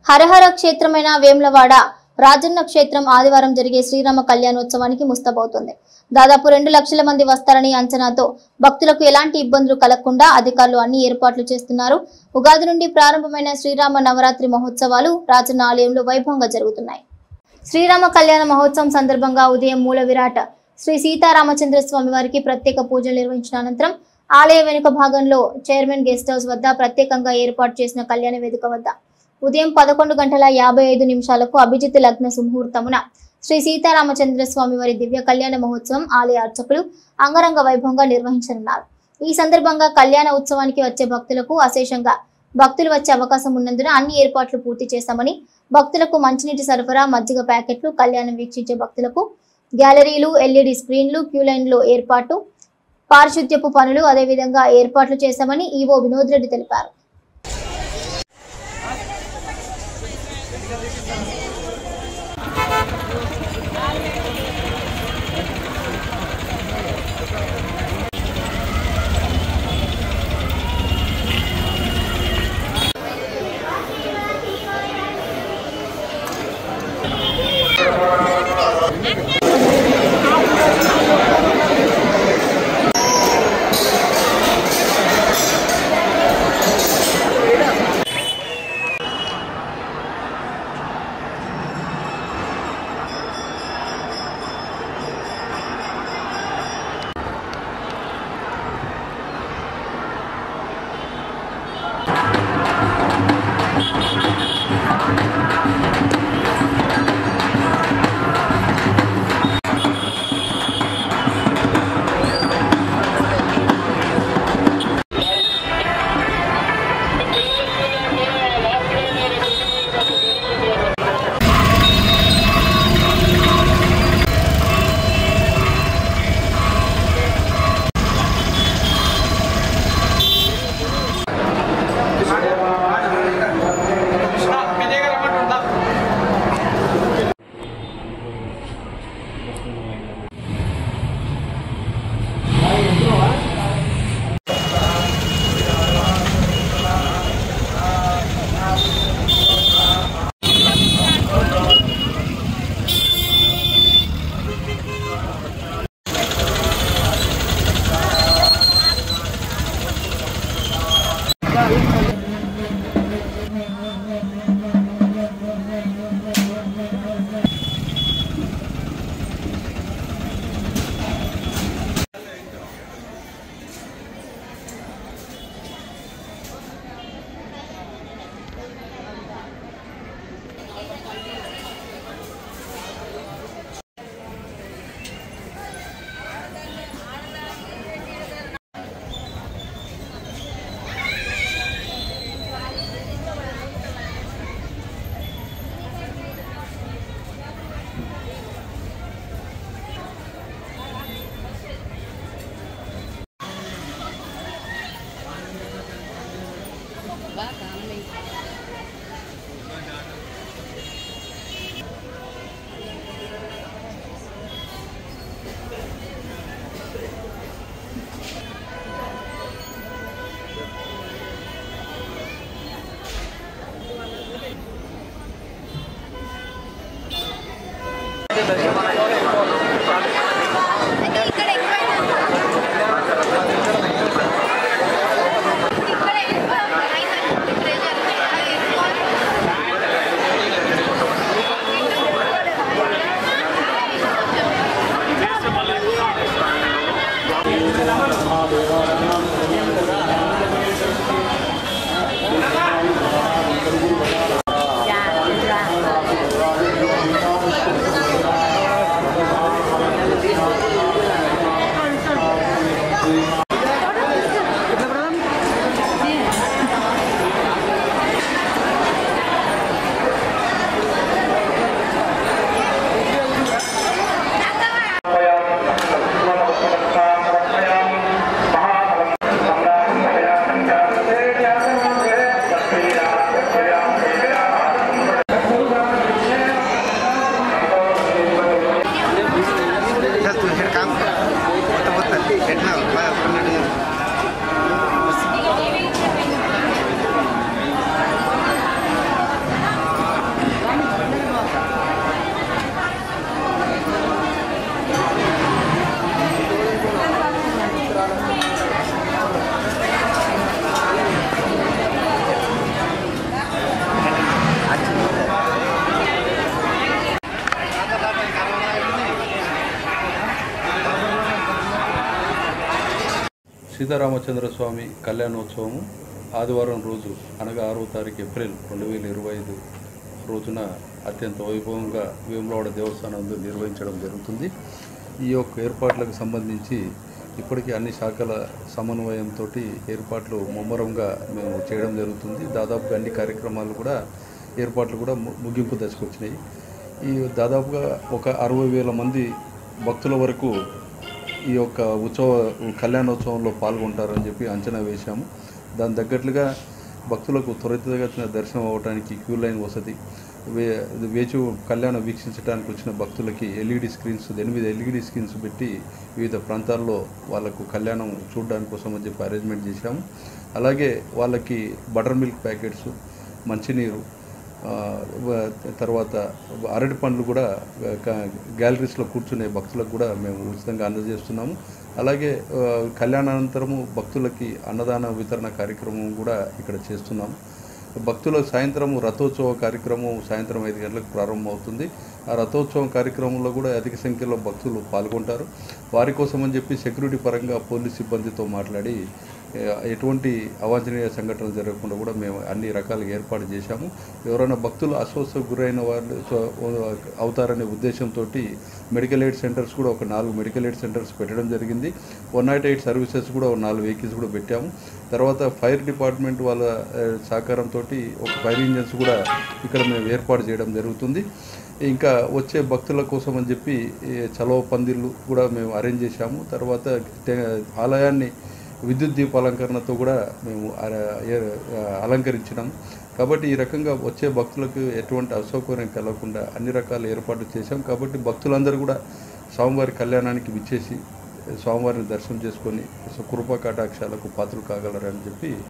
హరహర క్షేత్రమైన వేములవాడ రాజన్న క్షేత్రం ఆదివారం జరిగే శ్రీరామ కళ్యాణోత్సవానికి ముస్తాబవుతోంది. దాదాపు 2 లక్షల మంది వస్తారని అంచనాతో భక్తులకు ఎలాంటి ఇబ్బందులు కలగకుండా అధికారులు అన్ని ఏర్పాట్లు చేస్తున్నారు. ఉగాది నుండి ప్రారంభమైన శ్రీరామ నవరాత్రి మహోత్సవాలు రాజన్న ఆలయంలో వైభవంగా జరుగుతున్నాయి. శ్రీరామ కళ్యాణ మహోత్సవం సందర్భంగా ఉదయం మూల విరాట్ శ్రీ సీతారామచంద్ర స్వామి వారికి ప్రత్యేక పూజలు నిర్వహించిన అనంతరం ఆలయ వెనుక భాగంలో చైర్మన్ గెస్ట్ హౌస్ వద్ద ప్రత్యేకంగా ఏర్పాటు చేసిన కళ్యాణ వేదిక వద్ద ఉదయం 11:55 అభిజిత్ లగ్న సుముహూర్తమున శ్రీ సీతారామచంద్ర స్వామి వారి దివ్య కళ్యాణ మహోత్సవం ఆలయ అర్చకులు అంగరంగ వైభవంగా నిర్వహించనున్నారు. ఈ సందర్భంగా కళ్యాణ ఉత్సవానికి వచ్చే భక్తులకు అశేషంగా భక్తులు వచ్చే అవకాశం ఉన్నందున అన్ని ఏర్పాట్లు పూర్తి చేశామని, భక్తులకు మంచినీటి సరఫరా, మజ్జిగ ప్యాకెట్లు, కళ్యాణం వీక్షించే భక్తులకు గ్యాలరీలు, ఎల్ఈడి స్క్రీన్లు, క్యూ లైన్లు ఏర్పాటు, పారిశుద్ధ్యపు పనులు అదేవిధంగా ఏర్పాట్లు చేశామని ఈవో వినోద్ రెడ్డి తెలిపారు. సీతారామచంద్ర స్వామి కళ్యాణోత్సవము ఆదివారం రోజు అనగా 6వ తారీఖు ఏప్రిల్ 2025 రోజున అత్యంత వైభవంగా వేములవాడ దేవస్థానం నందు నిర్వహించడం జరుగుతుంది. ఈ యొక్క ఏర్పాట్లకు సంబంధించి ఇప్పటికీ అన్ని శాఖల సమన్వయంతో ఏర్పాట్లు ముమ్మరంగా మేము చేయడం జరుగుతుంది. దాదాపుగా అన్ని కార్యక్రమాలు ఏర్పాట్లు ముగింపు దశకు వచ్చినాయి. ఈ దాదాపుగా ఒక 60,000 మంది భక్తుల వరకు ఈ యొక్క కళ్యాణోత్సవంలో పాల్గొంటారని చెప్పి అంచనా వేశాము. దాని తగ్గట్లుగా భక్తులకు త్వరితగతిన దర్శనం అవ్వడానికి క్యూ లైన్ వసతి, వేచి కళ్యాణం వీక్షించడానికి వచ్చిన భక్తులకి LED స్క్రీన్స్ 8 LED స్క్రీన్స్ పెట్టి వివిధ ప్రాంతాల్లో వాళ్ళకు కళ్యాణం చూడడానికి కోసం అని చెప్పి అరేంజ్మెంట్ చేశాము. అలాగే వాళ్ళకి బటర్ మిల్క్ ప్యాకెట్స్, మంచినీరు, తర్వాత అరటి పండ్లు గ్యాలరీస్లో కూర్చునే భక్తులకు మేము ఉచితంగా అందజేస్తున్నాము. అలాగే కళ్యాణానంతరము భక్తులకి అన్నదాన వితరణ కార్యక్రమం ఇక్కడ చేస్తున్నాము. భక్తులకు సాయంత్రం రథోత్సవ కార్యక్రమం సాయంత్రం 5 గంటలకు ప్రారంభమవుతుంది. ఆ రథోత్సవం కార్యక్రమంలో అధిక సంఖ్యలో భక్తులు పాల్గొంటారు. వారి కోసం అని చెప్పి సెక్యూరిటీ పరంగా పోలీస్ సిబ్బందితో మాట్లాడి ఎటువంటి అవాంఛనీయ సంఘటనలు జరగకుండా మేము అన్ని రకాలుగా ఏర్పాటు చేశాము. ఎవరైనా భక్తులు అస్వస్థకు గురైన వాళ్ళు అవుతారనే ఉద్దేశంతో మెడికల్ ఎయిడ్ సెంటర్స్ ఒక 4 మెడికల్ ఎయిడ్ సెంటర్స్ పెట్టడం జరిగింది. 108 సర్వీసెస్ ఒక 4 వెహికల్స్ పెట్టాము. తర్వాత ఫైర్ డిపార్ట్మెంట్ వాళ్ళ సహకారంతో ఒక ఫైర్ ఇంజన్స్ ఇక్కడ మేము ఏర్పాటు చేయడం జరుగుతుంది. ఇంకా వచ్చే భక్తుల కోసం అని చెప్పి చలవ పందిళ్ళు మేము అరేంజ్ చేశాము. తర్వాత ఆలయాన్ని విద్యుత్ దీపాలంకరణతో మేము అలంకరించినాం. కాబట్టి ఈ రకంగా వచ్చే భక్తులకు ఎటువంటి అసౌకర్యం కలగకుండా అన్ని రకాల ఏర్పాట్లు చేశాం. కాబట్టి భక్తులందరూ స్వామివారి కళ్యాణానికి విచ్చేసి స్వామివారిని దర్శనం చేసుకొని కృపా కటాక్షాలకు పాత్రలు కాగలరని చెప్పి